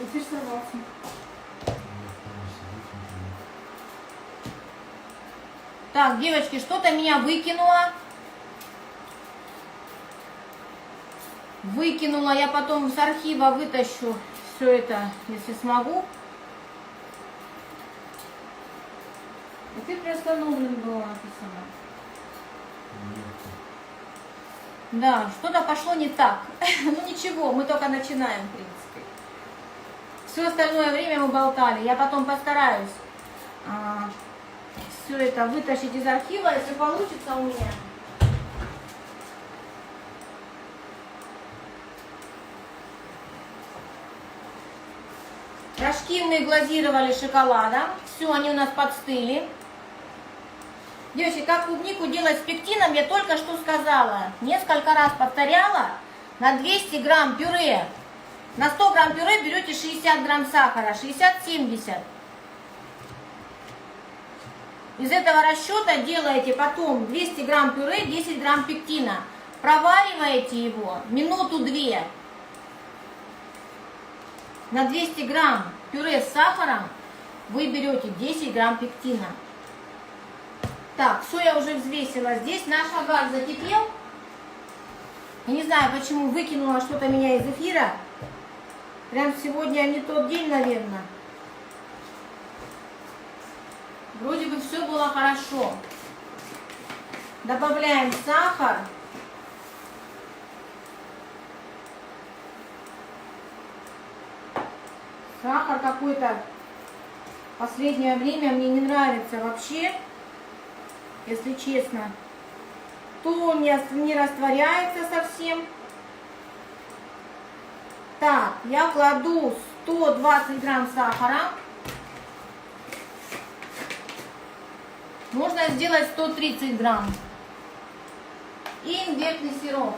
Зефир сорвался. Так, девочки, что-то меня выкинуло. Выкинула, я потом с архива вытащу все это, если смогу. И ты приостановлен была написано. Да, что-то пошло не так. Ну ничего, мы только начинаем, в принципе. Все остальное время мы болтали. Я потом постараюсь все это вытащить из архива, если получится у меня. Рожки мы глазировали шоколадом. Все, они у нас подстыли. Девочки, как клубнику делать с пектином, я только что сказала. Несколько раз повторяла. На 200 грамм пюре. На 100 грамм пюре берете 60 грамм сахара. 60-70. Из этого расчета делаете потом 200 грамм пюре, 10 грамм пектина. Провариваете его минуту-две. На 200 грамм пюре с сахаром вы берете 10 грамм пектина. Так, все я уже взвесила. Здесь наш агар закипел. Я не знаю, почему выкинула что-то меня из эфира. Прям сегодня не тот день, наверное. Вроде бы все было хорошо. Добавляем сахар. Сахар какой-то в последнее время мне не нравится вообще, если честно. То не растворяется совсем. Так, я кладу 120 грамм сахара. Можно сделать 130 грамм. И имбирный сироп.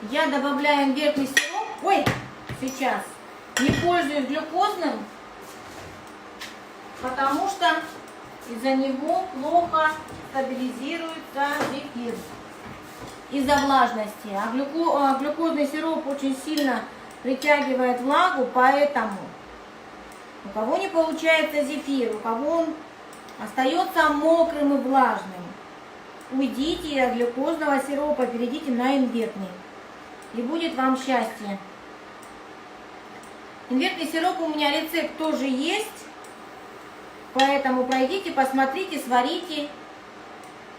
Я добавляю имбирный сироп. Ой, сейчас. Не пользуюсь глюкозным, потому что из-за него плохо стабилизируется зефир. Из-за влажности. А глюкозный сироп очень сильно притягивает влагу, поэтому у кого не получается зефир, у кого он остается мокрым и влажным, уйдите от глюкозного сиропа, перейдите на имбирный. И будет вам счастье. Имбирный сироп у меня рецепт тоже есть. Поэтому пройдите, посмотрите, сварите.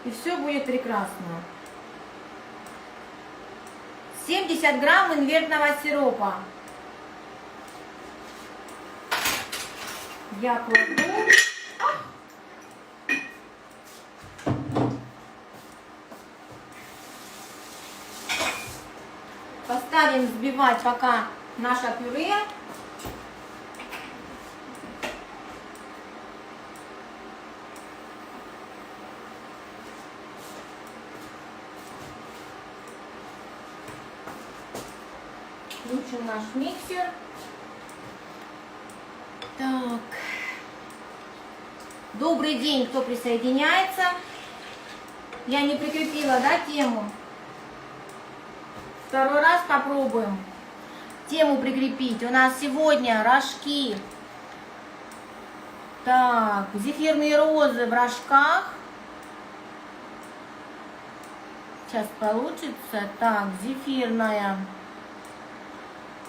И все будет прекрасно. 70 грамм имбирного сиропа. Я кладу. Поставим взбивать пока наше пюре. Включим наш миксер. Так. Добрый день, кто присоединяется. Я не прикрепила, да, тему? Второй раз попробуем тему прикрепить. У нас сегодня рожки. Так, зефирные розы в рожках. Сейчас получится. Так, зефирная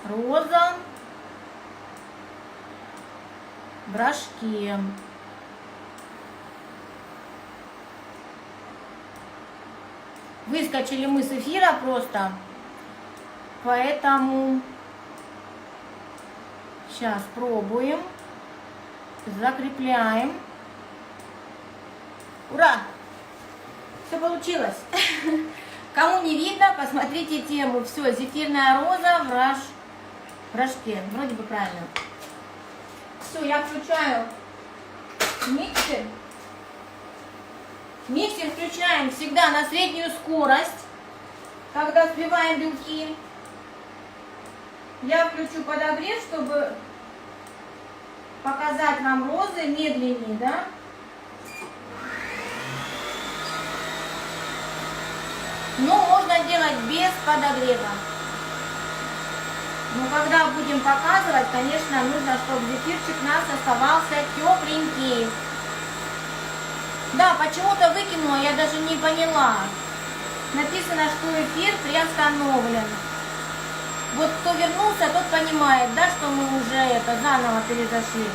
роза в рожке. Выскочили мы с эфира просто. Поэтому сейчас пробуем. Закрепляем. Ура! Все получилось. Кому не видно, посмотрите тему. Все, зефирная роза в рожке. Вроде бы правильно. Все, я включаю миксер. Миксер включаем всегда на среднюю скорость, когда взбиваем белки. Я включу подогрев, чтобы показать вам розы медленнее, да? Но можно делать без подогрева. Но когда будем показывать, конечно, нужно, чтобы зефирчик у нас оставался тепленький. Да, почему-то выкинула, я даже не поняла. Написано, что эфир приостановлен. Вот кто вернулся, тот понимает, да, что мы уже это заново перезашли.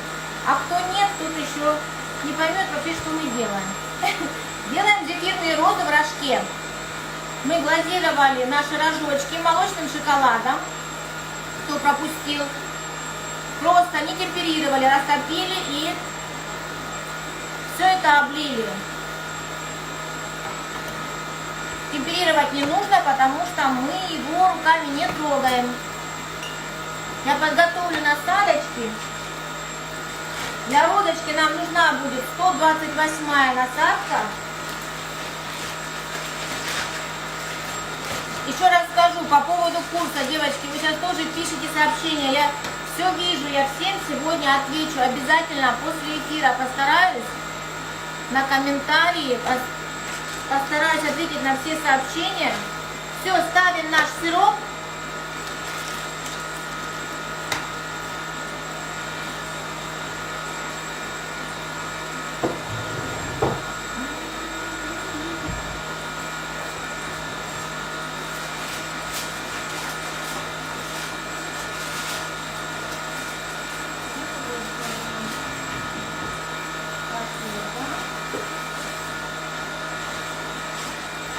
А кто нет, тот еще не поймет вообще, что мы делаем. Делаем зефирные розы в рожке. Мы глазировали наши рожочки молочным шоколадом. Кто пропустил. Просто не темперировали, растопили и все это облили. Темперировать не нужно, потому что мы его руками не трогаем. Я подготовлю насадочки. Для розочки нам нужна будет 128-я насадка. Еще раз скажу по поводу курса, девочки, вы сейчас тоже пишите сообщения. Я все вижу, я всем сегодня отвечу. Обязательно после эфира постараюсь на комментарии, постараюсь ответить на все сообщения. Все, ставим наш сироп.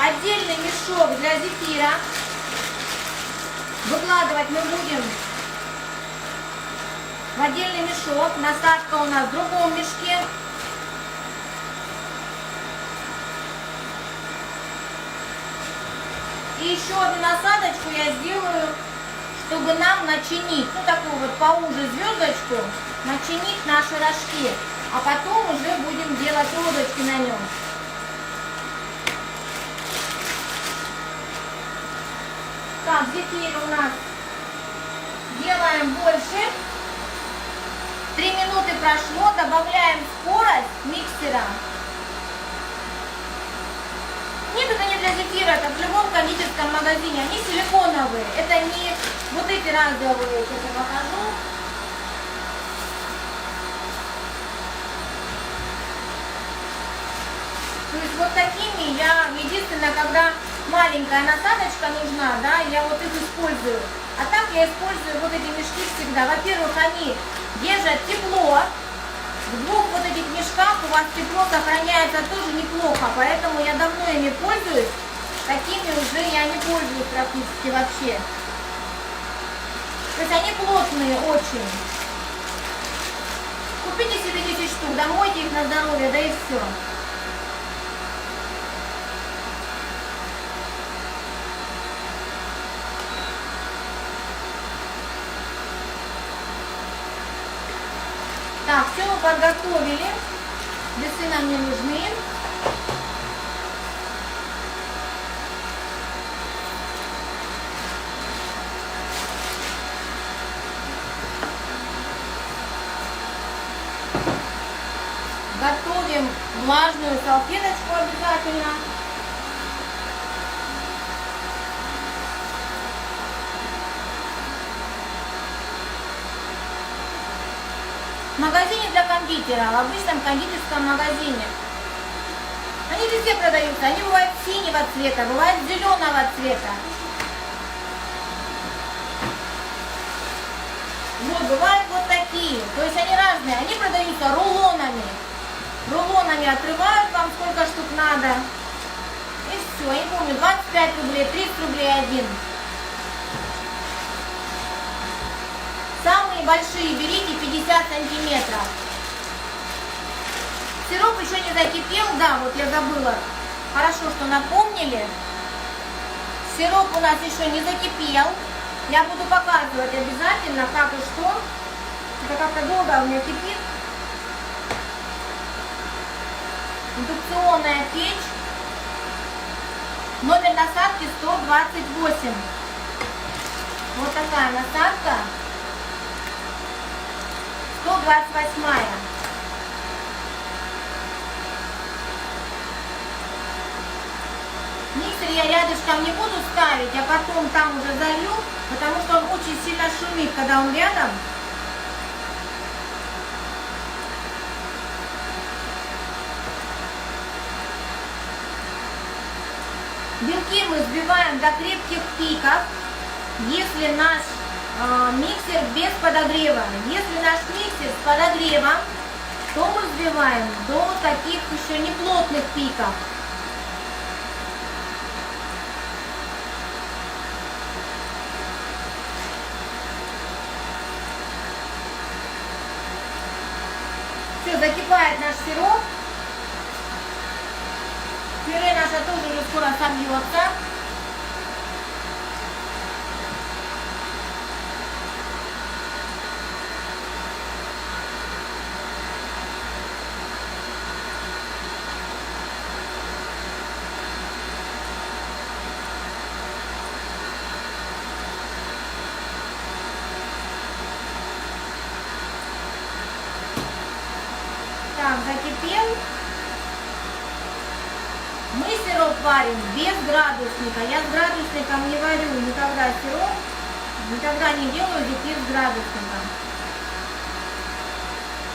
Отдельный мешок для зефира. Выкладывать мы будем в отдельный мешок. Насадка у нас в другом мешке. И еще одну насадочку я сделаю, чтобы нам начинить, ну такую вот поуже звездочку, начинить наши рожки. А потом уже будем делать розочки на нем. Так, зефир у нас делаем больше. 3 минуты прошло, добавляем скорость миксера. Нет, это не для зефира, это в любом кондитерском магазине. Они силиконовые, это не вот эти разовые, сейчас я покажу. То есть вот такими я, единственное, когда маленькая насадочка нужна, да, я вот их использую. А так я использую вот эти мешки всегда. Во-первых, они держат тепло. В двух вот этих мешках у вас тепло сохраняется тоже неплохо, поэтому я давно ими пользуюсь. Такими уже я не пользуюсь практически вообще. То есть они плотные очень. Купите себе 10 штук, домойте их на здоровье, да и все. Так, все мы подготовили. Весы нам не нужны. Готовим влажную салфеточку обязательно. В магазине для кондитера, в обычном кондитерском магазине. Они везде продаются. Они бывают синего цвета, бывают зеленого цвета. Вот, бывают вот такие. То есть они разные. Они продаются рулонами. Рулонами отрывают вам сколько штук надо. И все. Я не помню, 25 рублей, 30 рублей один. Самые большие берите 50 сантиметров. Сироп еще не закипел, да, вот я забыла. Хорошо, что напомнили. Сироп у нас еще не закипел. Я буду показывать обязательно, как и что. Это как-то долго у меня кипит. Индукционная печь. Номер насадки 128. Вот такая насадка. 128-я. В миксере я рядышком не буду ставить, а потом там уже залью, потому что он очень сильно шумит, когда он рядом. Белки мы взбиваем до крепких пиков, если наш миксер без подогрева. Если наш миксер с подогревом, то мы взбиваем до таких еще неплотных пиков. Все, закипает наш сироп. Пюре наше тоже уже скоро собьется. Так, закипел. Мы сироп варим без градусника. Я с градусником не варю никогда сироп. Никогда не делаю зефир с градусником.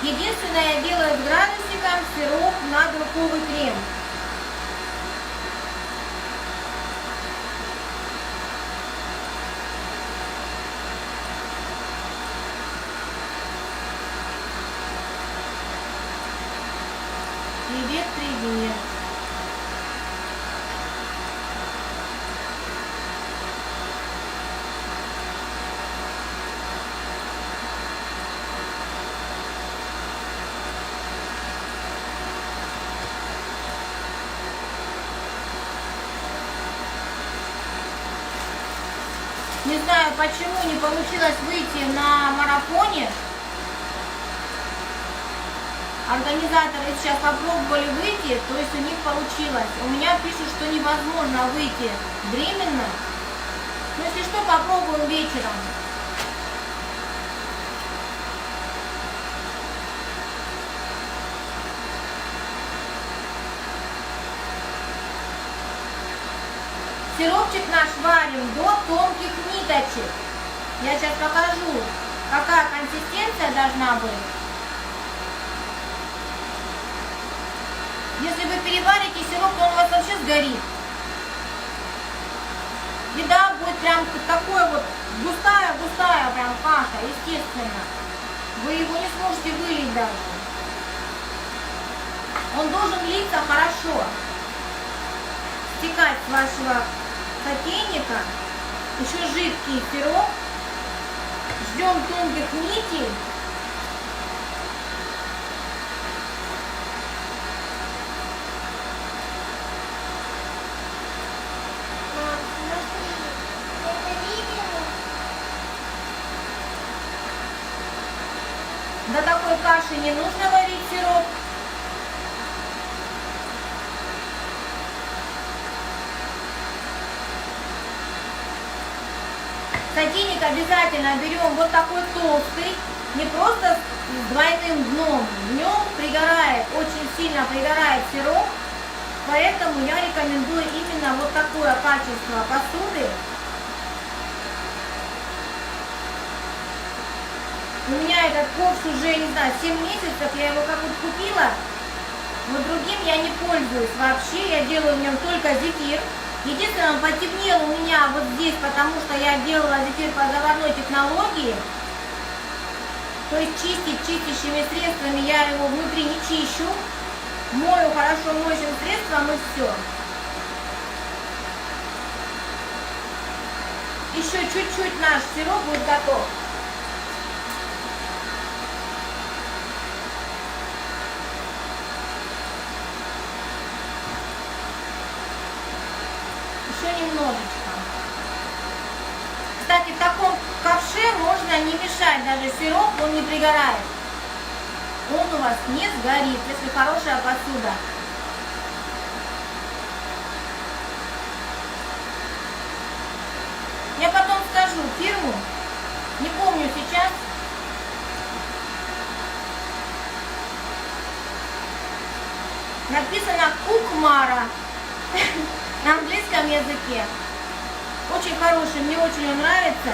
Единственное, я делаю с градусником сироп на белковый крем. Привет, привет. Не знаю, почему не получилось выйти на марафоне. Организаторы сейчас попробовали выйти, то есть у них получилось. У меня пишут, что невозможно выйти временно. Но если что, попробуем вечером. Сиропчик наш варим до тонких ниточек. Я сейчас покажу, какая консистенция должна быть. Если вы переварите сироп, то он у вас вообще сгорит. Еда будет прям такой вот густая прям каша, естественно. Вы его не сможете вылить даже. Он должен литься хорошо. Стекать с вашего сотейника. Еще жидкий сироп. Ждем тонких нитей. До такой каши не нужно варить сироп. Сотейник обязательно берем вот такой толстый, не просто с двойным дном. В нем пригорает, очень сильно пригорает сироп, поэтому я рекомендую именно вот такое качество посуды. У меня этот ковш уже, не знаю, 7 месяцев, я его как вот купила, но другим я не пользуюсь вообще, я делаю в нем только зефир. Единственное, он потемнел у меня вот здесь, потому что я делала зефир по заварной технологии. То есть чистящими средствами я его внутри не чищу. Мою хорошо моющим средством и все. Еще чуть-чуть наш сироп будет готов. Немножечко. Кстати, в таком ковше можно не мешать даже сироп, он не пригорает. Он у вас не сгорит, если хорошая посуда. Я потом скажу фирму, не помню сейчас. Написано Кукмара. на английском языке. Очень хороший, мне очень он нравится.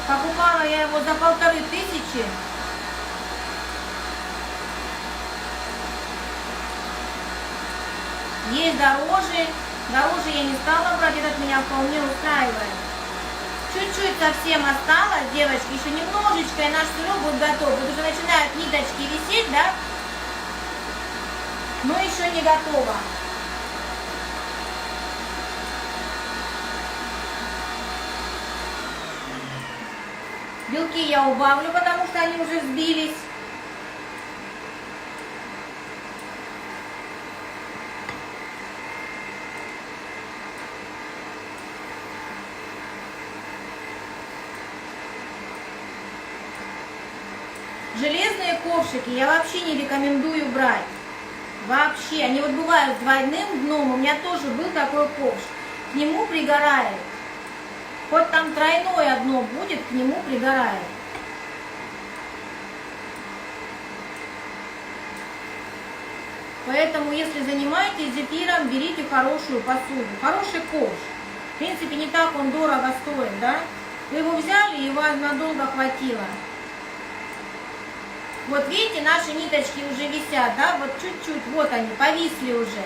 Покупала я его за 1500. Есть дороже. Дороже я не стала брать, этот меня вполне устраивает. Чуть-чуть совсем осталось, девочки, еще немножечко, и наш сырок будет готов. Вот уже начинают ниточки висеть, да? Но еще не готово. Белки я убавлю, потому что они уже взбились. Железные ковшики я вообще не рекомендую брать. Вообще. Они вот бывают с двойным дном. У меня тоже был такой ковш. К нему пригорает. Хоть там тройное дно будет, к нему пригорает. Поэтому, если занимаетесь зефиром, берите хорошую посуду. Хороший ковш. В принципе, не так он дорого стоит, да? Вы его взяли, и вас надолго хватило. Вот видите, наши ниточки уже висят, да, вот чуть-чуть, вот они, повисли уже.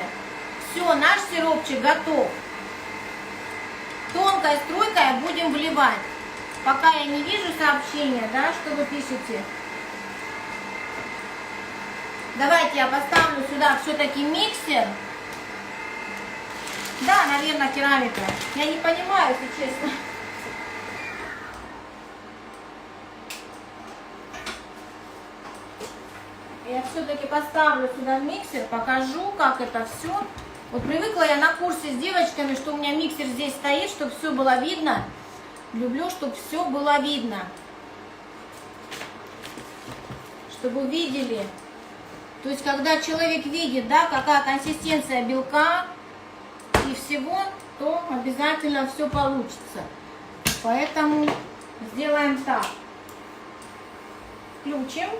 Все, наш сиропчик готов. Тонкой струйкой будем вливать. Пока я не вижу сообщения, да, что вы пишете. Давайте я поставлю сюда все-таки миксер. Да, наверное, керамика. Я не понимаю, если честно. Я все-таки поставлю сюда миксер, покажу, как это все. Вот привыкла я на курсе с девочками, что у меня миксер здесь стоит, чтобы все было видно. Люблю, чтобы все было видно. Чтобы видели. То есть, когда человек видит, да, какая консистенция белка и всего, то обязательно все получится. Поэтому сделаем так. Включим.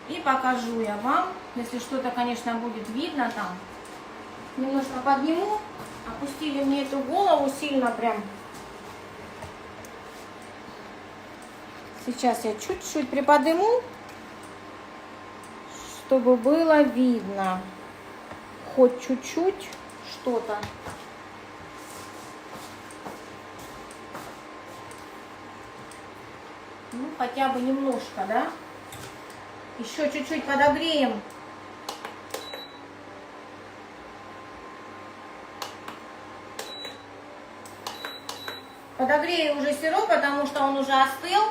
И покажу я вам, если что-то, конечно, будет видно там. Немножко подниму. Опустили мне эту голову сильно прям. Сейчас я чуть-чуть приподниму, чтобы было видно. Хоть чуть-чуть что-то. Ну, хотя бы немножко, да? Еще чуть-чуть подогреем. Подогрею уже сироп, потому что он уже остыл.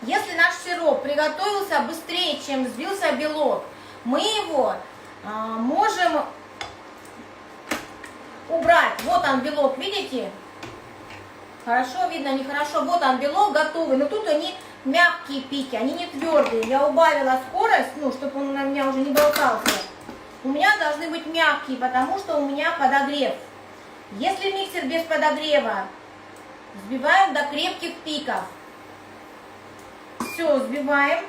Если наш сироп приготовился быстрее, чем взбился белок, мы его можем убрать. Вот он белок, видите? Хорошо видно, нехорошо. Вот он белок готовый, но тут они мягкие пики, они не твердые. Я убавила скорость, ну, чтобы он на меня уже не болтался. У меня должны быть мягкие, потому что у меня подогрев. Если миксер без подогрева, взбиваем до крепких пиков. Все, взбиваем.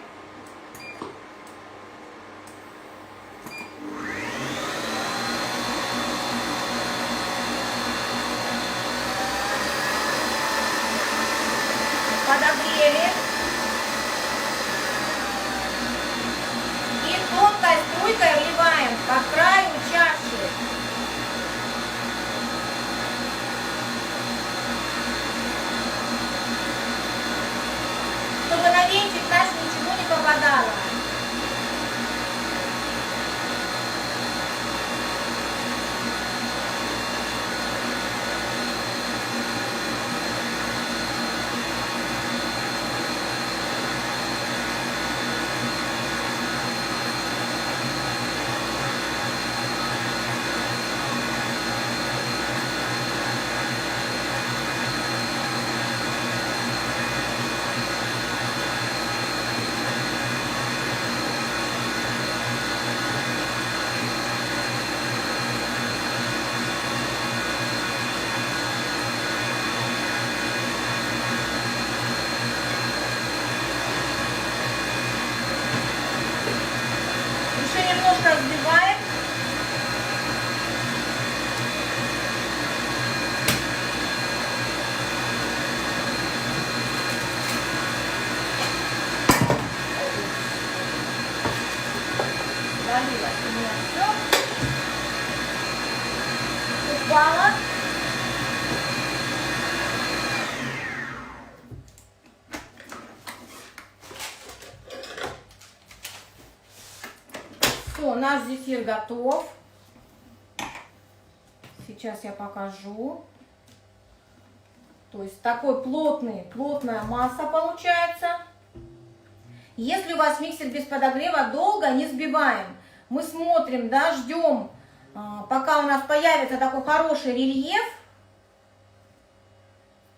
Подогрели. И тонкой струйкой вливаем по краю чаши. Чтобы на венчик наш ничего не попадало. Все, наш зефир готов. Сейчас я покажу. То есть такой плотная масса получается. Если у вас миксер без подогрева, долго не взбиваем. Мы смотрим, да, ждем, пока у нас появится такой хороший рельеф.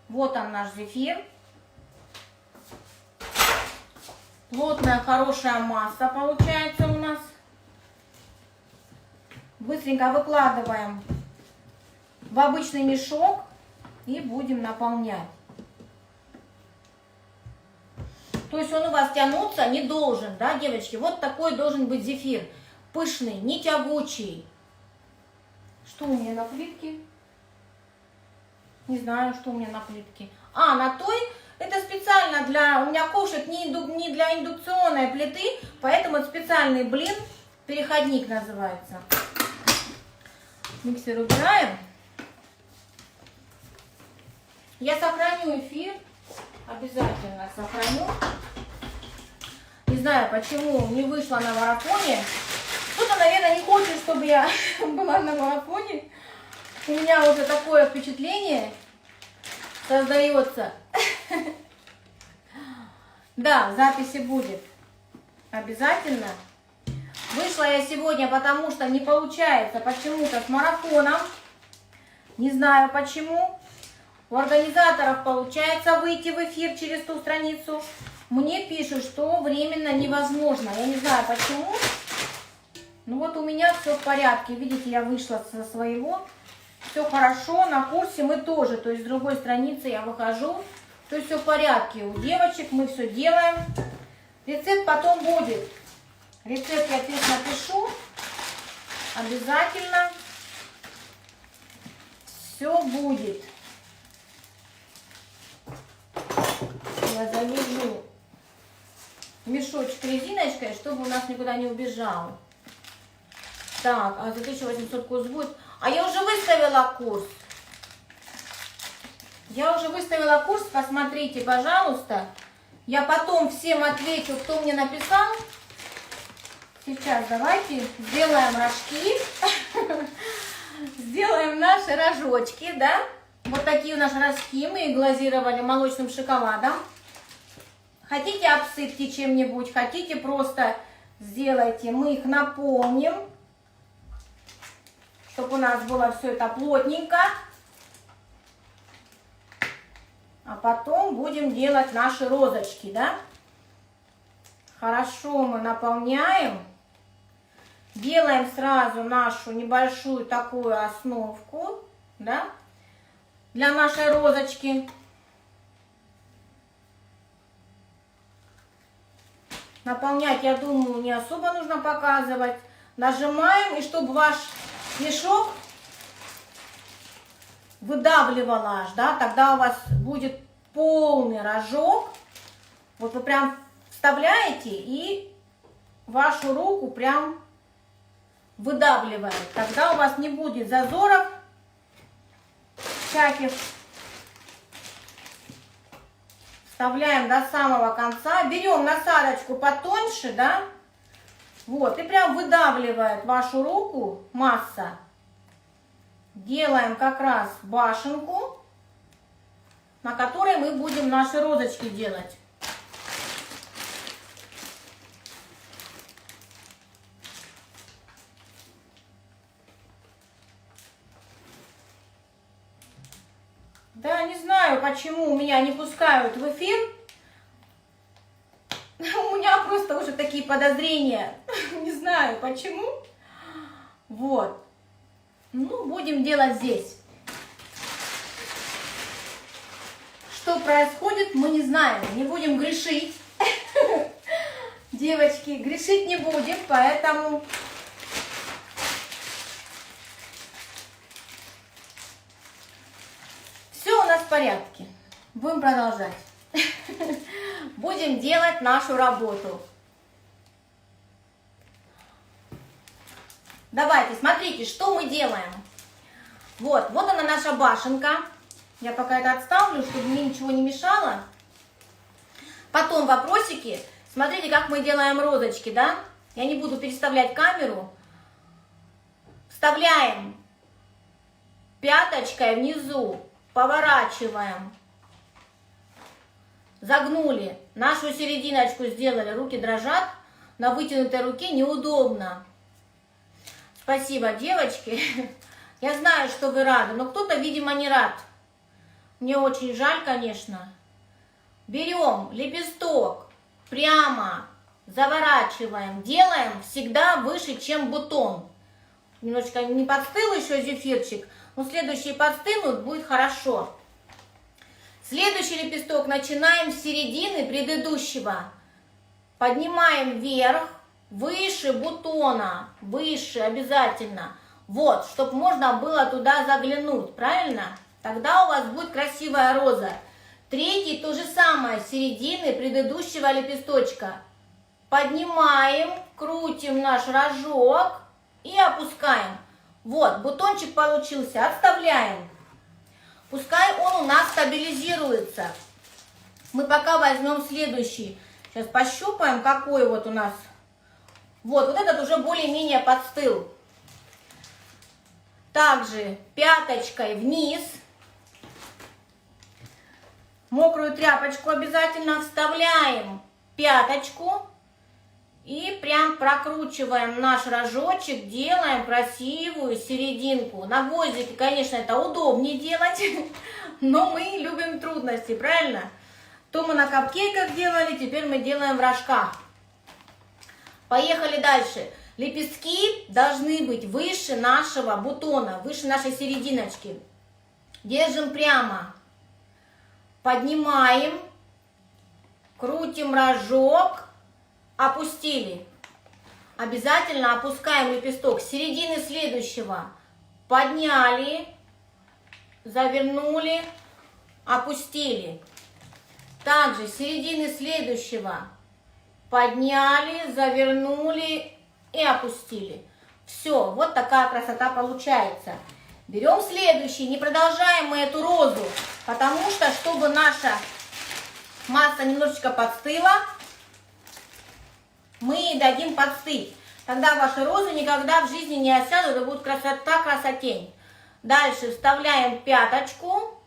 Вот он наш зефир. Плотная, хорошая масса получается у нас. Быстренько выкладываем в обычный мешок и будем наполнять. То есть он у вас тянуться не должен, да, девочки? Вот такой должен быть зефир. Пышный, не тягучий. Что у меня на плитке? Не знаю, что у меня на плитке. А, на той, это специально для... У меня ковшик не для индукционной плиты, поэтому это специальный блин, переходник называется. Миксер убираем. Я сохраню эфир, обязательно сохраню. Не знаю, почему не вышла на марафоне. Кто-то, наверное, не хочет, чтобы я была на марафоне. У меня уже такое впечатление создается. Да, записи будет. Обязательно. Вышла я сегодня, потому что не получается почему-то с марафоном. Не знаю почему. У организаторов получается выйти в эфир через ту страницу. Мне пишут, что временно невозможно. Я не знаю почему. Ну вот у меня все в порядке. Видите, я вышла со своего. Все хорошо. На курсе мы тоже. То есть с другой страницы я выхожу. То есть все в порядке. У девочек мы все делаем. Рецепт потом будет. Рецепт я здесь напишу. Обязательно. Все будет. Я завяжу мешочек резиночкой, чтобы у нас никуда не убежал. Так, а за 1800 курс будет. А я уже выставила курс. Я уже выставила курс, посмотрите, пожалуйста. Я потом всем отвечу, кто мне написал. Сейчас давайте сделаем рожки. Сделаем наши рожочки, да? Вот такие наши рожки мы их глазировали молочным шоколадом. Хотите, обсыпьте чем-нибудь, хотите, просто сделайте. Мы их наполним, чтобы у нас было все это плотненько. А потом будем делать наши розочки, да? Хорошо мы наполняем. Делаем сразу нашу небольшую такую основку, да? Для нашей розочки. Наполнять, я думаю, не особо нужно показывать. Нажимаем, и чтобы ваш мешок выдавливал аж, да, тогда у вас будет полный рожок. Вот вы прям вставляете, и вашу руку прям выдавливает. Тогда у вас не будет зазоров всяких. Вставляем до самого конца. Берем насадочку потоньше, да. Вот. И прям выдавливает вашу руку масса. Делаем как раз башенку, на которой мы будем наши розочки делать. Да, не знаю, почему меня не пускают в эфир. У меня просто уже такие подозрения. Не знаю, почему. Вот. Ну, будем делать здесь. Что происходит, мы не знаем. Не будем грешить. Девочки, грешить не будем, поэтому... В порядке. Будем продолжать. Будем делать нашу работу. Давайте, смотрите, что мы делаем. Вот она наша башенка. Я пока это отставлю, чтобы мне ничего не мешало. Потом вопросики. Смотрите, как мы делаем розочки, да? Я не буду переставлять камеру. Вставляем пяточкой внизу, поворачиваем, загнули, нашу серединочку сделали, руки дрожат, на вытянутой руке неудобно. Спасибо, девочки. Я знаю, что вы рады, но кто-то, видимо, не рад. Мне очень жаль, конечно. Берем лепесток, прямо заворачиваем, делаем всегда выше, чем бутон. Немножечко не подстыл еще зефирчик, но следующие подстынут, будет хорошо. Следующий лепесток начинаем с середины предыдущего. Поднимаем вверх, выше бутона, выше обязательно. Вот, чтобы можно было туда заглянуть, правильно? Тогда у вас будет красивая роза. Третий то же самое, с середины предыдущего лепесточка. Поднимаем, крутим наш рожок и опускаем. Вот, бутончик получился, отставляем. Пускай он у нас стабилизируется. Мы пока возьмем следующий. Сейчас пощупаем, какой вот у нас. Вот этот уже более-менее подстыл. Также пяточкой вниз. Мокрую тряпочку обязательно вставляем, пяточку. И прям прокручиваем наш рожочек, делаем красивую серединку. На гвоздике, конечно, это удобнее делать, но мы любим трудности, правильно? То мы на капкейках делали, теперь мы делаем в рожках. Поехали дальше. Лепестки должны быть выше нашего бутона, выше нашей серединочки. Держим прямо. Поднимаем, крутим рожок. Опустили. Обязательно опускаем лепесток с середины следующего. Подняли, завернули, опустили. Также с середины следующего. Подняли, завернули и опустили. Все, вот такая красота получается. Берем следующий, не продолжаем мы эту розу, потому что, чтобы наша масса немножечко подстыла, мы дадим подстыть. Тогда ваши розы никогда в жизни не осядут, это будет красота, красотень. Дальше вставляем пяточку,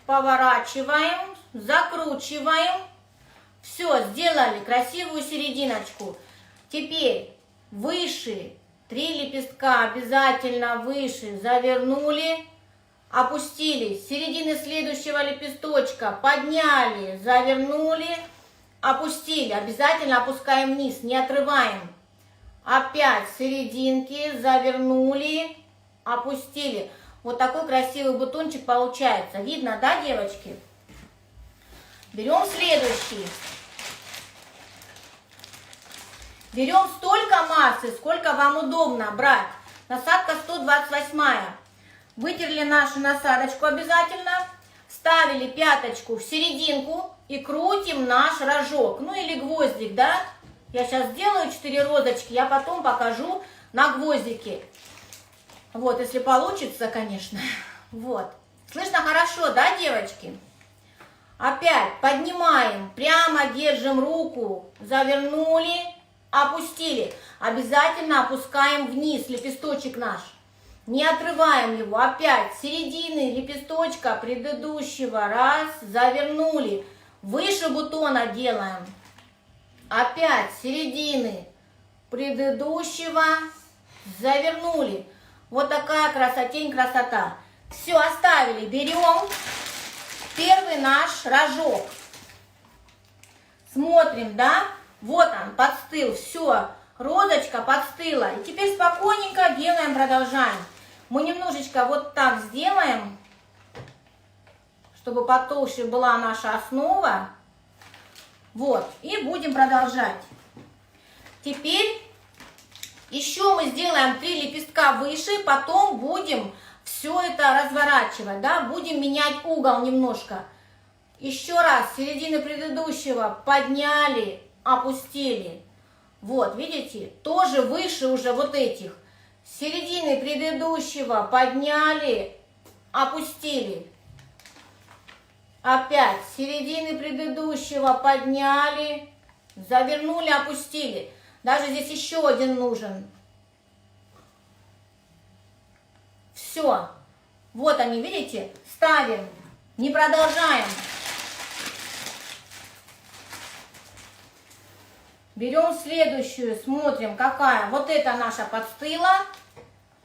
поворачиваем, закручиваем. Все, сделали красивую серединочку. Теперь выше, 3 лепестка обязательно выше, завернули, опустили. С середины следующего лепесточка подняли, завернули, опустили, обязательно опускаем вниз, не отрываем. Опять с серединки завернули, опустили. Вот такой красивый бутончик получается. Видно, да, девочки? Берем следующий. Берем столько массы, сколько вам удобно брать. Насадка 128. Вытерли нашу насадочку обязательно. Вставили пяточку в серединку. И крутим наш рожок, ну или гвоздик, да? Я сейчас сделаю 4 розочки, я потом покажу на гвоздике. Вот, если получится, конечно. Вот. Слышно хорошо, да, девочки? Опять поднимаем, прямо держим руку, завернули, опустили. Обязательно опускаем вниз лепесточек наш. Не отрываем его. Опять с середины лепесточка предыдущего. Раз, завернули. Выше бутона делаем. Опять с середины предыдущего завернули. Вот такая красотень, красота. Все, оставили. Берем первый наш рожок. Смотрим, да? Вот он, подстыл. Все, розочка подстыла. И теперь спокойненько делаем, продолжаем. Мы немножечко вот так сделаем, чтобы потолще была наша основа. Вот, и будем продолжать. Теперь еще мы сделаем 3 лепестка выше, потом будем все это разворачивать, да, будем менять угол немножко. Еще раз, с середины предыдущего подняли, опустили. Вот, видите, тоже выше уже вот этих. С середины предыдущего подняли, опустили. Опять с середины предыдущего подняли, завернули, опустили. Даже здесь еще один нужен. Все. Вот они, видите? Ставим. Не продолжаем. Берем следующую, смотрим, какая. Вот эта наша подстыла.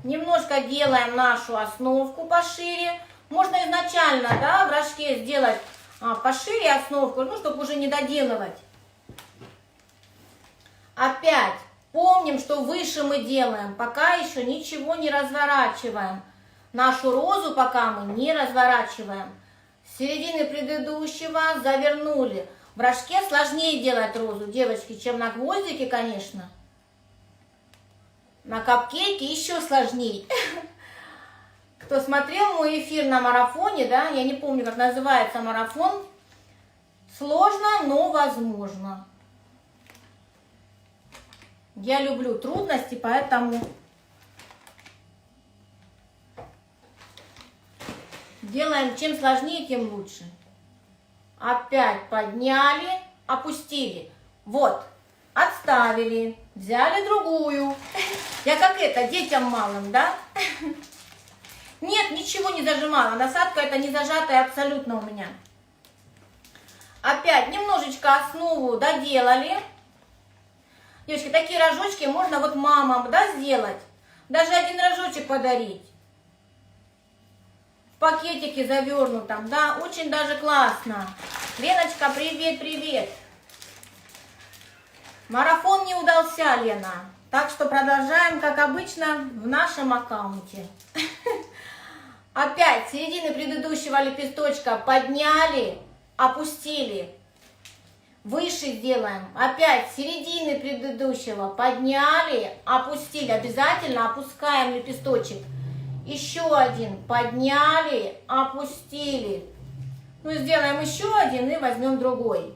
Немножко делаем нашу основку пошире. Можно изначально, да, в рожке сделать пошире основку, ну, чтобы уже не доделывать. Опять помним, что выше мы делаем, пока еще ничего не разворачиваем. Нашу розу пока мы не разворачиваем. С середины предыдущего завернули. В рожке сложнее делать розу, девочки, чем на гвоздике, конечно. На капкейке еще сложнее. Кто смотрел мой эфир на марафоне, да, я не помню, как называется марафон. Сложно, но возможно. Я люблю трудности, поэтому делаем чем сложнее, тем лучше. Опять подняли, опустили. Вот, отставили, взяли другую. Я как это, детям малым, да? Нет, ничего не зажимала. Насадка это не зажатая абсолютно у меня. Опять немножечко основу доделали. Девочки, такие рожочки можно вот мамам, да, сделать. Даже один рожочек подарить. В пакетике завернутом, да, очень даже классно. Леночка, привет, привет. Марафон не удался, Лена. Так что продолжаем, как обычно, в нашем аккаунте. Опять с середины предыдущего лепесточка подняли, опустили. Выше сделаем. Опять с середины предыдущего подняли, опустили. Обязательно опускаем лепесточек. Еще один. Подняли, опустили. Ну, сделаем еще один и возьмем другой.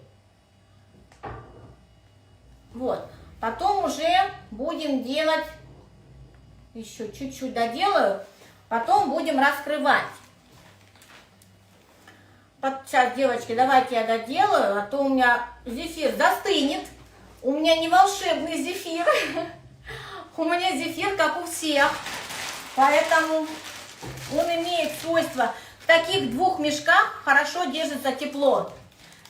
Вот. Потом уже будем делать, еще чуть-чуть доделаю, потом будем раскрывать. Сейчас, девочки, давайте я доделаю, а то у меня зефир застынет. У меня не волшебный зефир. У меня зефир, как у всех. Поэтому он имеет свойство. В таких двух мешках хорошо держится тепло.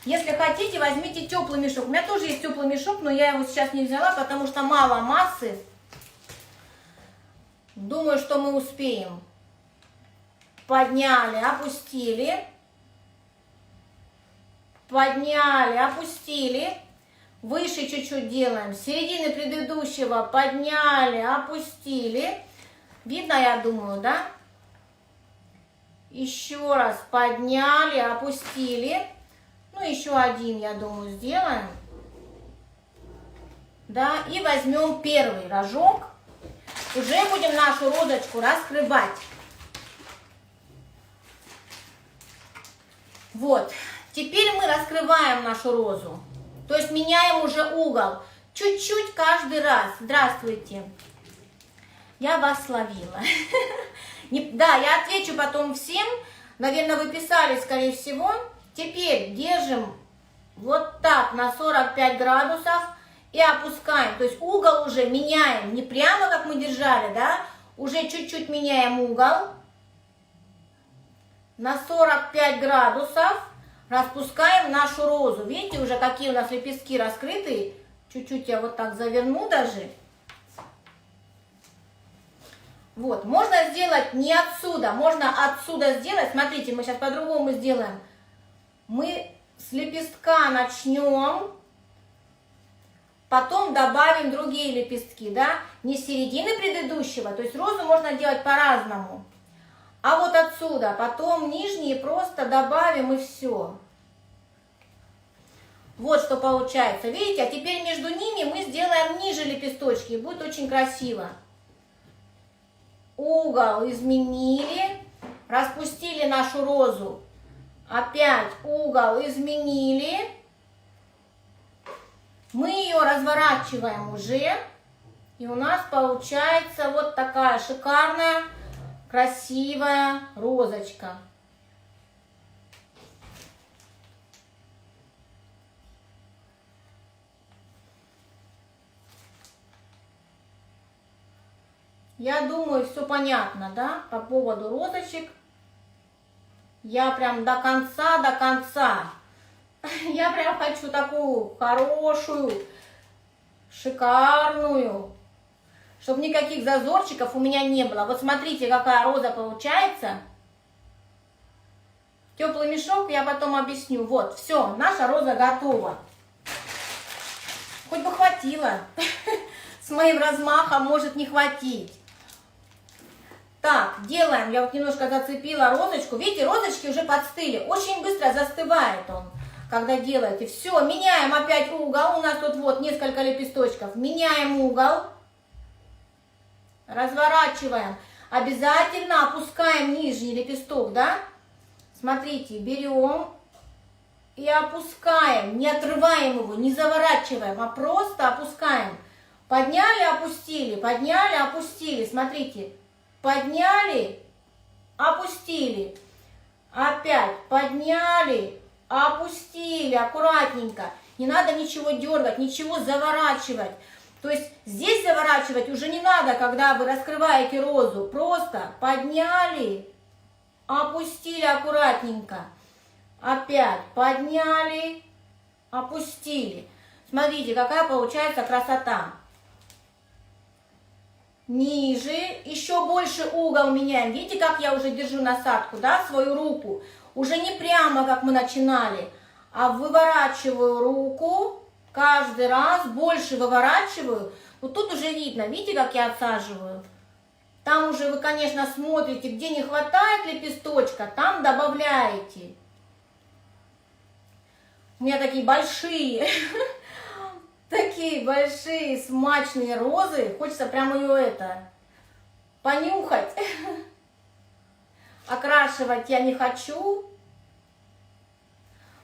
Если хотите, возьмите теплый мешок. У меня тоже есть теплый мешок, но я его сейчас не взяла, потому что мало массы. Думаю, что мы успеем. Подняли, опустили. Подняли, опустили. Выше чуть-чуть делаем. С середины предыдущего подняли, опустили. Видно, я думаю, да? Еще раз подняли, опустили. Ну, еще один, я думаю, сделаем. Да, и возьмем первый рожок. Уже будем нашу розочку раскрывать. Вот. Теперь мы раскрываем нашу розу. То есть меняем уже угол. Чуть-чуть каждый раз. Здравствуйте. Я вас словила. Да, я отвечу потом всем. Наверное, вы писали, скорее всего. Теперь держим вот так на 45 градусов и опускаем. То есть угол уже меняем. Не прямо, как мы держали, да? Уже чуть-чуть меняем угол. На 45 градусов распускаем нашу розу. Видите, уже какие у нас лепестки раскрытые. Чуть-чуть я вот так заверну даже. Вот, можно сделать не отсюда, можно отсюда сделать. Смотрите, мы сейчас по-другому сделаем. Мы с лепестка начнем, потом добавим другие лепестки, да, не с середины предыдущего, то есть розу можно делать по-разному. А вот отсюда, потом нижние просто добавим и все. Вот что получается, видите, а теперь между ними мы сделаем ниже лепесточки, будет очень красиво. Угол изменили, распустили нашу розу. Опять угол изменили. Мы ее разворачиваем уже. И у нас получается вот такая шикарная, красивая розочка. Я думаю, все понятно, да, по поводу розочек. Я прям до конца, до конца. Я прям хочу такую хорошую, шикарную, чтобы никаких зазорчиков у меня не было. Вот смотрите, какая роза получается. Теплый мешок я потом объясню. Вот, все, наша роза готова. Хоть бы хватило. С моим размахом может не хватить. Так, делаем. Я вот немножко зацепила розочку. Видите, розочки уже подстыли. Очень быстро застывает он, когда делаете. Все, меняем опять угол. У нас тут вот несколько лепесточков. Меняем угол. Разворачиваем. Обязательно опускаем нижний лепесток, да? Смотрите, берем и опускаем. Не отрываем его, не заворачиваем, а просто опускаем. Подняли, опустили, подняли, опустили. Смотрите, подняли, опустили. Опять подняли, опустили, аккуратненько. Не надо ничего дергать, ничего заворачивать. То есть здесь заворачивать уже не надо, когда вы раскрываете розу. Просто подняли, опустили аккуратненько. Опять подняли, опустили. Смотрите, какая получается красота. Ниже, еще больше угол меняем. Видите, как я уже держу насадку, да, свою руку. Уже не прямо, как мы начинали, а выворачиваю руку. Каждый раз больше выворачиваю. Вот тут уже видно, видите, как я отсаживаю? Там уже вы, конечно, смотрите, где не хватает лепесточка, там добавляете. У меня такие большие, такие большие смачные розы. Хочется прямо ее понюхать. Окрашивать я не хочу,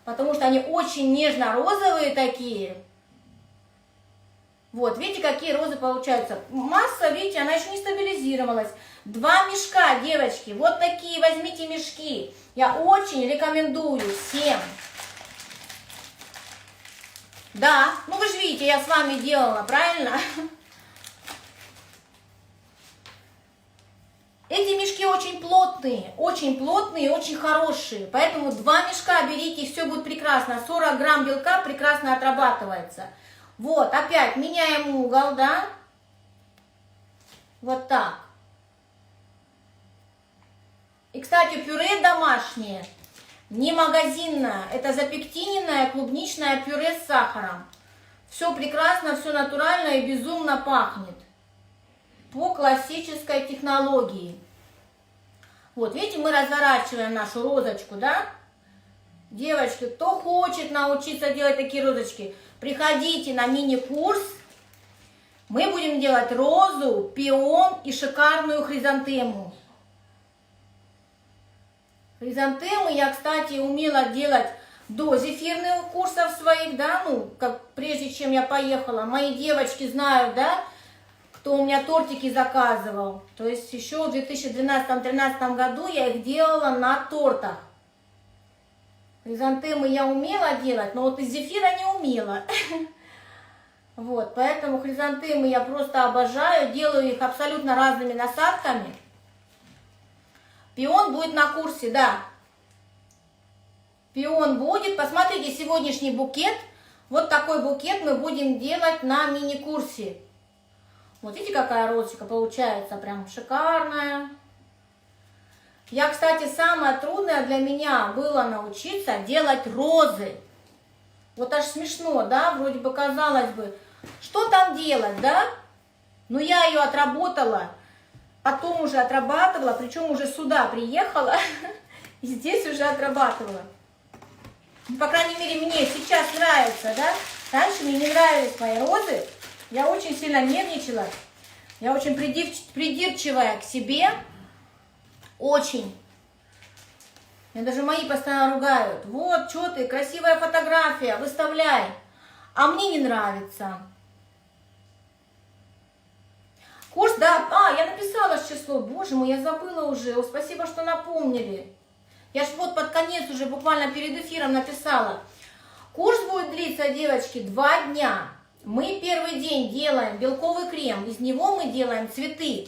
потому что они очень нежно-розовые такие. Вот, видите, какие розы получаются. Масса, видите, она еще не стабилизировалась. 2 мешка, девочки, вот такие возьмите мешки. Я очень рекомендую всем. Да, ну вы же видите, я с вами делала, правильно? Эти мешки очень плотные, очень хорошие. Поэтому 2 мешка берите, и все будет прекрасно. 40 грамм белка прекрасно отрабатывается. Вот, опять меняем угол, да? Вот так. И, кстати, пюре домашнее, не магазинное. Это запектиненное клубничное пюре с сахаром. Все прекрасно, все натурально и безумно пахнет. По классической технологии. Вот, видите, мы разворачиваем нашу розочку, да? Девочки, кто хочет научиться делать такие розочки, приходите на мини-курс. Мы будем делать розу, пион и шикарную хризантему. Хризантемы я, кстати, умела делать до зефирных курсов своих, да, ну, как прежде чем я поехала. Мои девочки знают, да, кто у меня тортики заказывал. То есть еще в 2012-2013 году я их делала на тортах. Хризантемы я умела делать, но вот из зефира не умела. Вот, поэтому хризантемы я просто обожаю, делаю их абсолютно разными насадками. Пион будет на курсе, да. Пион будет. Посмотрите сегодняшний букет. Вот такой букет мы будем делать на мини-курсе. Вот видите, какая розочка получается, прям шикарная. Я, кстати, самое трудное для меня было научиться делать розы. Вот аж смешно, да, вроде бы казалось бы, что там делать, да? Но я ее отработала, потом уже отрабатывала, причем уже сюда приехала и здесь уже отрабатывала. По крайней мере, мне сейчас нравится, да? Раньше мне не нравились мои розы. Я очень сильно нервничала. Я очень придирчивая к себе. Очень. Меня даже мои постоянно ругают. Вот, что ты, красивая фотография, выставляй. А мне не нравится. Курс, да, я написала число. Боже мой, я забыла уже. О, спасибо, что напомнили. Я ж вот под конец уже буквально перед эфиром написала. Курс будет длиться, девочки, 2 дня. Мы первый день делаем белковый крем, из него мы делаем цветы.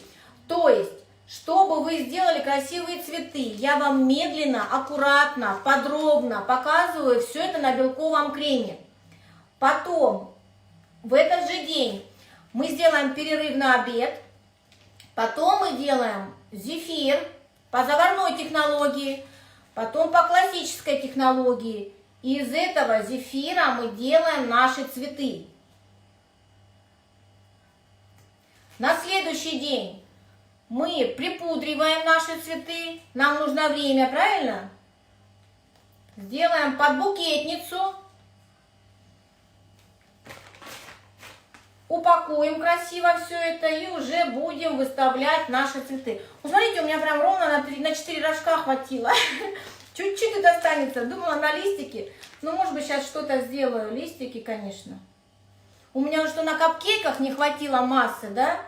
То есть, чтобы вы сделали красивые цветы, я вам медленно, аккуратно, подробно показываю все это на белковом креме. Потом, в этот же день, мы сделаем перерыв на обед. Потом мы делаем зефир по заварной технологии, потом по классической технологии. И из этого зефира мы делаем наши цветы. На следующий день мы припудриваем наши цветы. Нам нужно время, правильно? Сделаем подбукетницу. Упакуем красиво все это и уже будем выставлять наши цветы. Вот смотрите, у меня прям ровно на 4 рожка хватило. Чуть-чуть это останется. Думала на листики. Ну, может быть, сейчас что-то сделаю. Листики, конечно. У меня что на капкейках не хватило массы, да?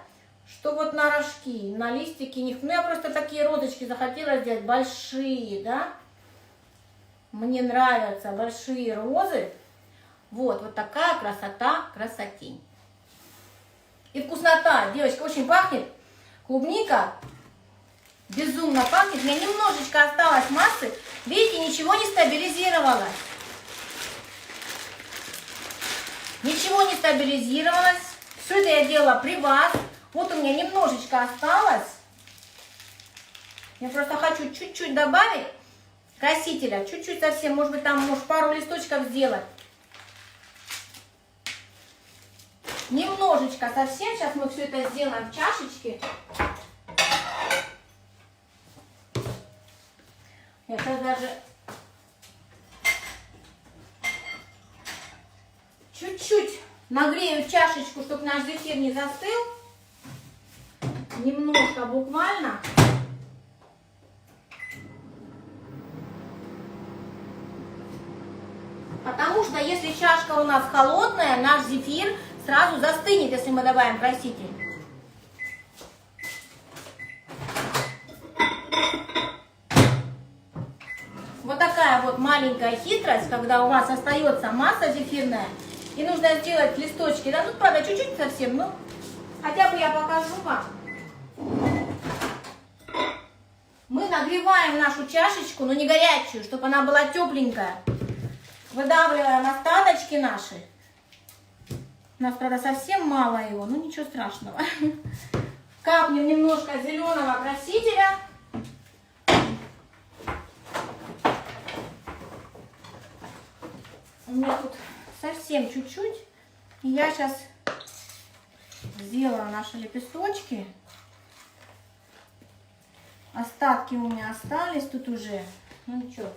Что вот на рожки, на листики не... Ну, я просто такие розочки захотела сделать. Большие, да? Мне нравятся большие розы. Вот такая красота, красотень. И вкуснота, девочка, очень пахнет. Клубника безумно пахнет. У меня немножечко осталось массы. Видите, ничего не стабилизировалось. Ничего не стабилизировалось. Все это я делала при вас. Вот у меня немножечко осталось. Я просто хочу чуть-чуть добавить красителя. Чуть-чуть совсем. Может быть, там пару листочков сделать. Немножечко совсем. Сейчас мы все это сделаем в чашечке. Я сейчас даже чуть-чуть нагрею чашечку, чтобы наш зефир не застыл. Немножко буквально. Потому что если чашка у нас холодная, наш зефир сразу застынет, если мы добавим краситель. Вот такая вот маленькая хитрость, когда у вас остается масса зефирная, и нужно сделать листочки. Да, тут, правда, чуть-чуть совсем, но хотя бы я покажу вам. Мы нагреваем нашу чашечку, но не горячую, чтобы она была тепленькая. Выдавливаем остаточки наши. У нас, правда, совсем мало его, но ничего страшного. Капнем немножко зеленого красителя. У меня тут совсем чуть-чуть. И я сейчас сделаю наши лепесточки. Остатки у меня остались тут уже. Ну ничего.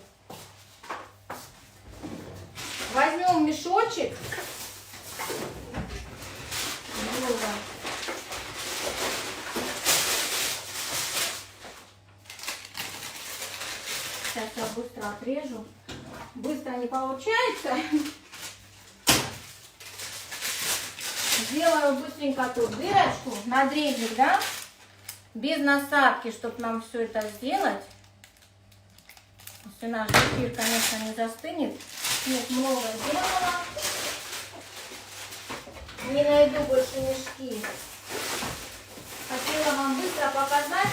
Возьмем мешочек. Сейчас я быстро отрежу. Быстро не получается. Сделаю быстренько тут дырочку, надрезик, да? Без насадки, чтобы нам все это сделать. Если наш зефир, конечно, не застынет. Нет, много сделала. Не найду больше мешки. Хотела вам быстро показать,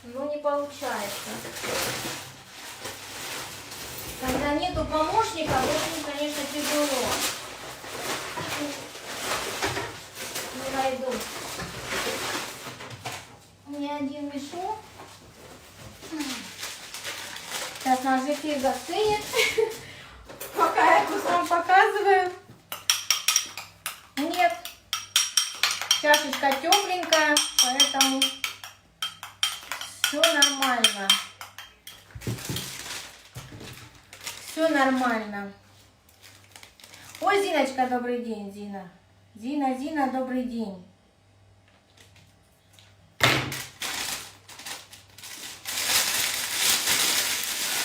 но не получается. Когда нету помощника, очень, конечно, тяжело. Не найду. У меня один мешок. Сейчас наш зефир застынет. Пока я тут вам показываю. Нет. Чашечка тепленькая, поэтому все нормально. Все нормально. Ой, Зиночка, добрый день, Зина. Зина, добрый день.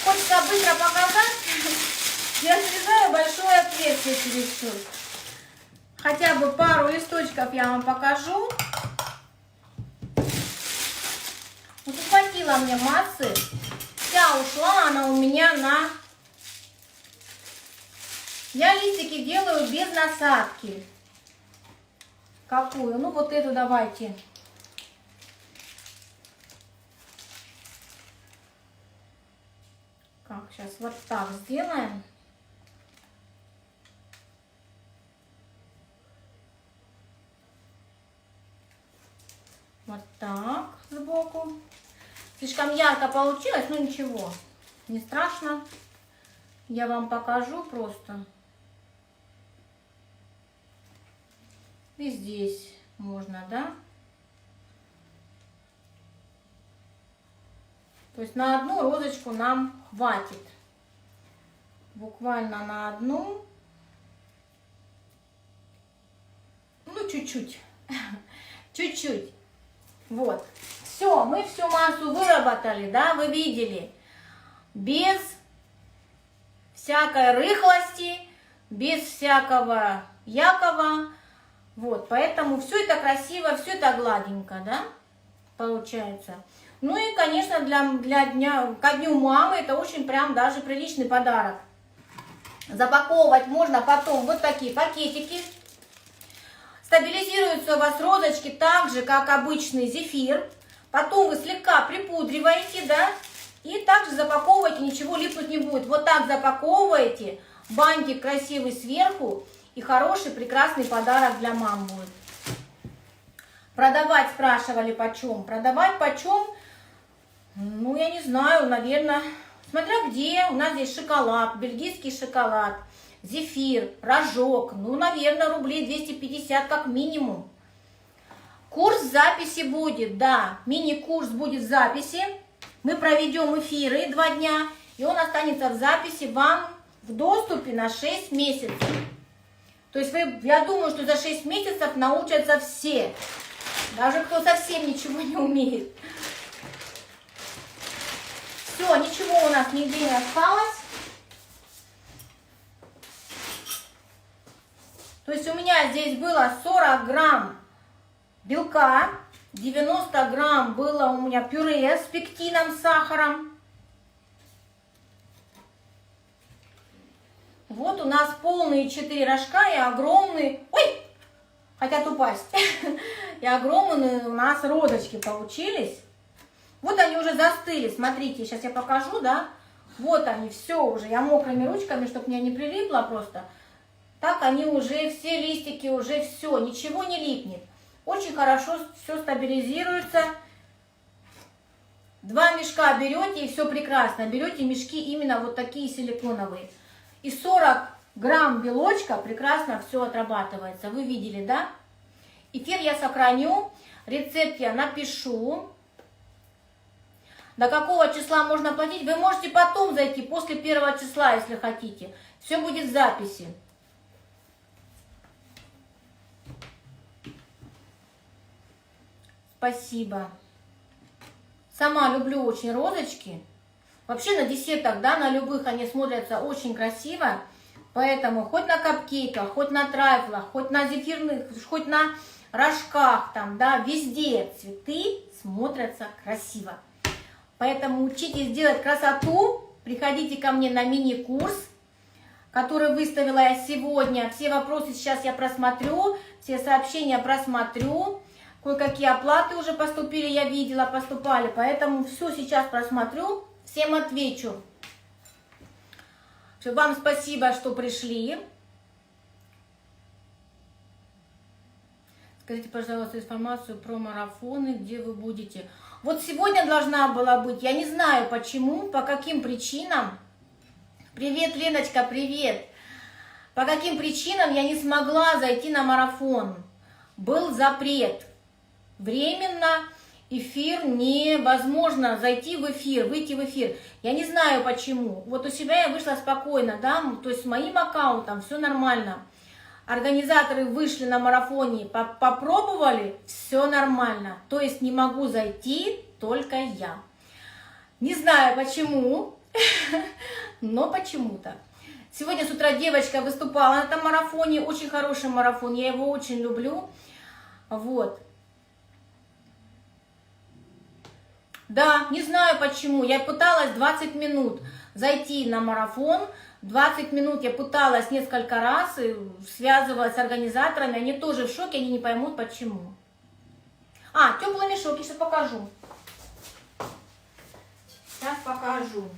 Хочется быстро показать. Я срезаю большое отверстие через чуть. Хотя бы пару листочков я вам покажу. Вот хватило мне массы. Вся ушла она у меня на... Я листики делаю без насадки. Какую? Ну вот эту давайте Так, сейчас вот так сделаем. Вот так сбоку. Слишком ярко получилось, но ничего, не страшно. Я вам покажу просто. И здесь можно, да? То есть на одну розочку нам хватит. Буквально на одну. Ну, чуть-чуть. Чуть-чуть. Вот. Все, мы всю массу выработали, да, вы видели. Без всякой рыхлости, без всякого якова. Вот, поэтому все это красиво, все это гладенько, да, получается. Ну и, конечно, ко дню мамы это очень прям даже приличный подарок. Запаковывать можно потом вот такие пакетики. Стабилизируются у вас розочки так же, как обычный зефир. Потом вы слегка припудриваете, да, и также запаковываете, ничего липнуть не будет. Вот так запаковываете, бантик красивый сверху, и хороший, прекрасный подарок для мам будет. Продавать спрашивали почем. Продавать почем, ну, я не знаю, наверное, смотря где. У нас здесь шоколад, бельгийский шоколад, зефир, рожок. Ну, наверное, рублей 250 как минимум. Курс записи будет, да, мини-курс будет в записи. Мы проведем эфиры 2 дня, и он останется в записи вам в доступе на 6 месяцев. То есть я думаю, что за 6 месяцев научатся все, даже кто совсем ничего не умеет. Все, ничего у нас нигде не осталось. То есть у меня здесь было 40 грамм белка, 90 грамм было у меня пюре с пектином, с сахаром. Вот у нас полные 4 рожка и огромные, ой, хотят упасть, и огромные у нас розочки получились. Вот они уже застыли, смотрите, сейчас я покажу, да, вот они, все уже, я мокрыми ручками, чтобы мне не прилипло просто. Так они уже, все листики, уже все, ничего не липнет. Очень хорошо все стабилизируется. 2 мешка берете, и все прекрасно. Берете мешки именно вот такие силиконовые. И 40 грамм белочка прекрасно все отрабатывается. Вы видели, да? Эфир я сохраню, рецепт я напишу. До какого числа можно платить? Вы можете потом зайти, после 1 числа, если хотите. Все будет в записи. Спасибо. Сама люблю очень розочки. Вообще на десертах, да, на любых они смотрятся очень красиво. Поэтому хоть на капкейках, хоть на трайфлах, хоть на зефирных, хоть на рожках, там, да, везде цветы смотрятся красиво. Поэтому учитесь делать красоту. Приходите ко мне на мини-курс, который выставила я сегодня. Все вопросы сейчас я просмотрю, все сообщения просмотрю. Кое-какие оплаты уже поступили, я видела, поступали. Поэтому все сейчас просмотрю, всем отвечу. Вам спасибо, что пришли. Скажите, пожалуйста, информацию про марафоны, где вы будете. Вот сегодня должна была быть, я не знаю почему, по каким причинам. Привет, Леночка, привет. По каким причинам я не смогла зайти на марафон. Был запрет. Временно эфир невозможно зайти в эфир, выйти в эфир. Я не знаю почему. Вот у себя я вышла спокойно, да, то есть с моим аккаунтом все нормально. Организаторы вышли на марафоне, попробовали, все нормально. То есть не могу зайти только я. Не знаю почему, но почему-то. Сегодня с утра девочка выступала на этом марафоне, очень хороший марафон, я его очень люблю. Вот. Да, не знаю почему. Я пыталась 20 минут зайти на марафон. 20 минут я пыталась несколько раз, и связывалась с организаторами. Они тоже в шоке, они не поймут почему. А, теплый мешок, я сейчас покажу. Сейчас покажу.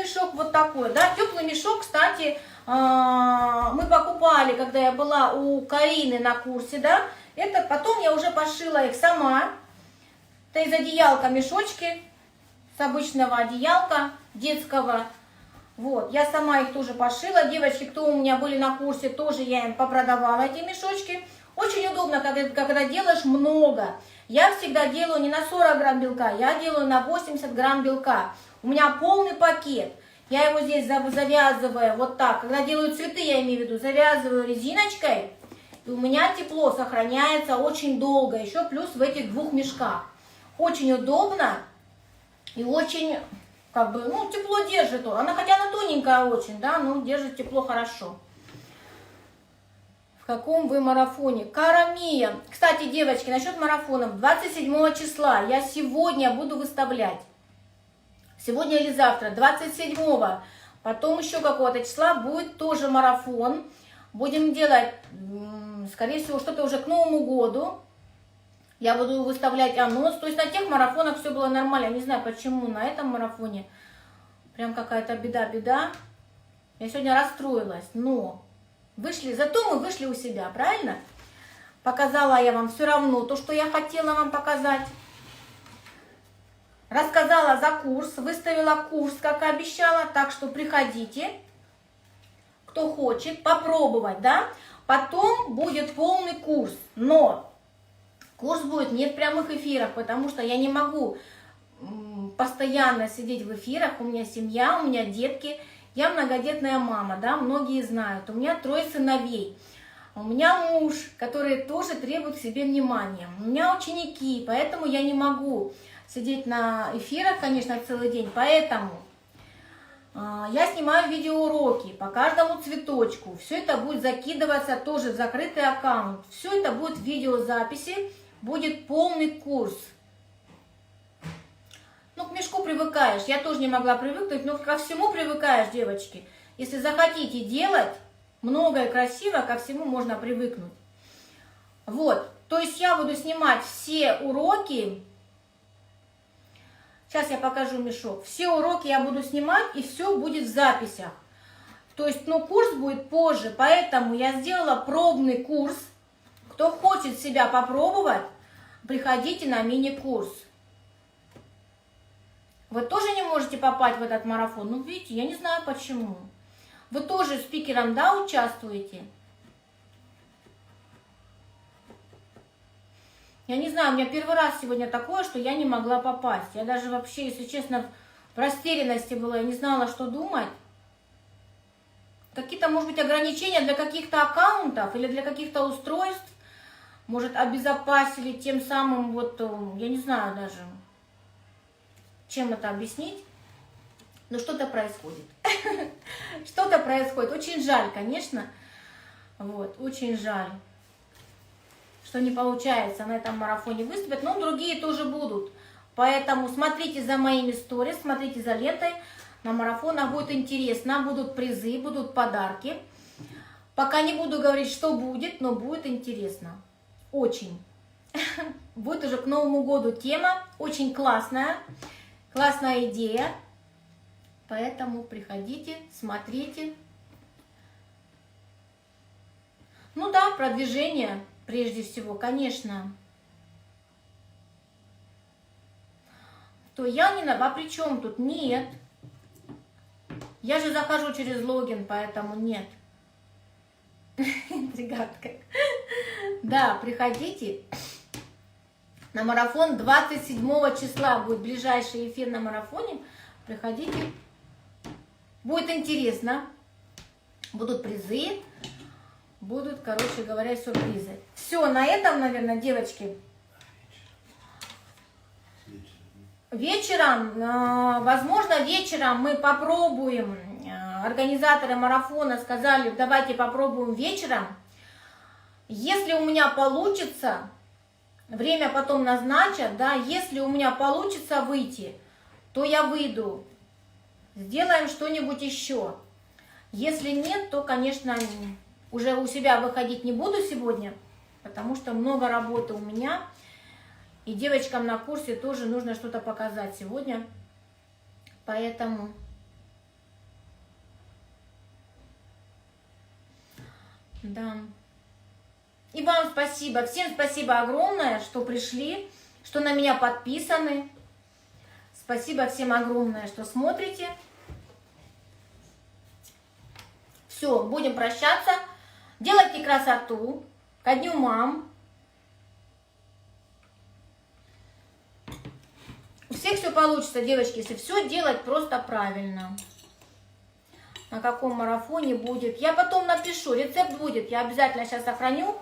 мешок вот такой, да. Теплый мешок, кстати, мы покупали, когда я была у Карины на курсе, да. Это потом я уже пошила их сама. Это из одеялка мешочки, с обычного одеялка детского. Вот, я сама их тоже пошила. Девочки, кто у меня были на курсе, тоже я им попродавала эти мешочки. Очень удобно, когда делаешь много. Я всегда делаю не на 40 грамм белка, я делаю на 80 грамм белка. У меня полный пакет. Я его здесь завязываю вот так. Когда делаю цветы, я имею в виду, завязываю резиночкой. И у меня тепло сохраняется очень долго. Еще плюс в этих двух мешках. Очень удобно и очень, как бы, ну, тепло держит. Она, хотя она тоненькая очень, да, но держит тепло хорошо. В каком вы марафоне? Карамия. Кстати, девочки, насчет марафонов. 27 числа я сегодня буду выставлять. Сегодня или завтра, 27-го. Потом еще какого-то числа будет тоже марафон. Будем делать, скорее всего, что-то уже к Новому году. Я буду выставлять анонс. То есть на тех марафонах все было нормально. Я не знаю, почему на этом марафоне прям какая-то беда. Я сегодня расстроилась, но зато мы вышли у себя, правильно? Показала я вам все равно то, что я хотела вам показать. Рассказала за курс, выставила курс, как и обещала. Так что приходите, кто хочет попробовать, да? Потом будет полный курс, но курс будет не в прямых эфирах, потому что я не могу постоянно сидеть в эфирах. У меня семья, у меня детки. Я многодетная мама, да, многие знают. У меня 3 сыновей. У меня муж, который тоже требует к себе внимания. У меня ученики, поэтому я не могу сидеть на эфирах, конечно, целый день. Поэтому я снимаю видеоуроки по каждому цветочку. Все это будет закидываться тоже в закрытый аккаунт. Все это будет в видеозаписи. Будет полный курс. Ну, к мешку привыкаешь. Я тоже не могла привыкнуть, но ко всему привыкаешь, девочки. Если захотите делать много и красиво, ко всему можно привыкнуть. Вот. То есть я буду снимать все уроки. Сейчас я покажу мешок. Все уроки я буду снимать, и все будет в записях. То есть, ну, курс будет позже, поэтому я сделала пробный курс. Кто хочет себя попробовать, приходите на мини-курс. Вы тоже не можете попасть в этот марафон? Ну, видите, я не знаю почему. Вы тоже спикером, да, участвуете? Я не знаю, у меня первый раз сегодня такое, что я не могла попасть. Я даже вообще, если честно, в растерянности была, я не знала, что думать. Какие-то, может быть, ограничения для каких-то аккаунтов или для каких-то устройств. Может, обезопасили тем самым, вот, я не знаю даже, чем это объяснить. Но что-то происходит. Что-то происходит. Очень жаль, конечно. Вот, очень жаль, что не получается на этом марафоне выступить. Но другие тоже будут. Поэтому смотрите за моими сторис, смотрите за лентой. На марафонах будет интересно. Будут призы, будут подарки. Пока не буду говорить, что будет, но будет интересно. Очень. Будет уже к Новому году тема. Очень классная. Классная идея. Поэтому приходите, смотрите. Ну да, продвижение прежде всего, конечно. То я не на... А при чем тут? Нет. Я же захожу через логин, поэтому нет. Интригатка. Да, приходите. На марафон 27 числа будет ближайший эфир на марафоне. Приходите. Будет интересно. Будут призы. Будут, короче говоря, сюрпризы. Все, на этом, наверное, девочки. Вечером, возможно, вечером мы попробуем. Организаторы марафона сказали, давайте попробуем вечером. Если у меня получится, время потом назначат, да, если у меня получится выйти, то я выйду. Сделаем что-нибудь еще. Если нет, то, конечно, уже у себя выходить не буду сегодня, потому что много работы у меня. И девочкам на курсе тоже нужно что-то показать сегодня. Поэтому Да. И вам спасибо. Всем спасибо огромное, что пришли, что на меня подписаны. Спасибо всем огромное, что смотрите. Все, будем прощаться. Делайте красоту ко дню мам. У всех все получится, девочки, если все делать просто правильно. На каком марафоне будет. Я потом напишу, рецепт будет. Я обязательно сейчас сохраню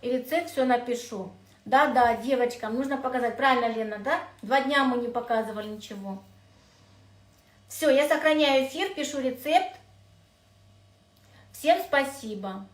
и рецепт все напишу. Да, девочкам нужно показать. Правильно, Лена, да? 2 дня мы не показывали ничего. Все, я сохраняю эфир, пишу рецепт. Всем спасибо.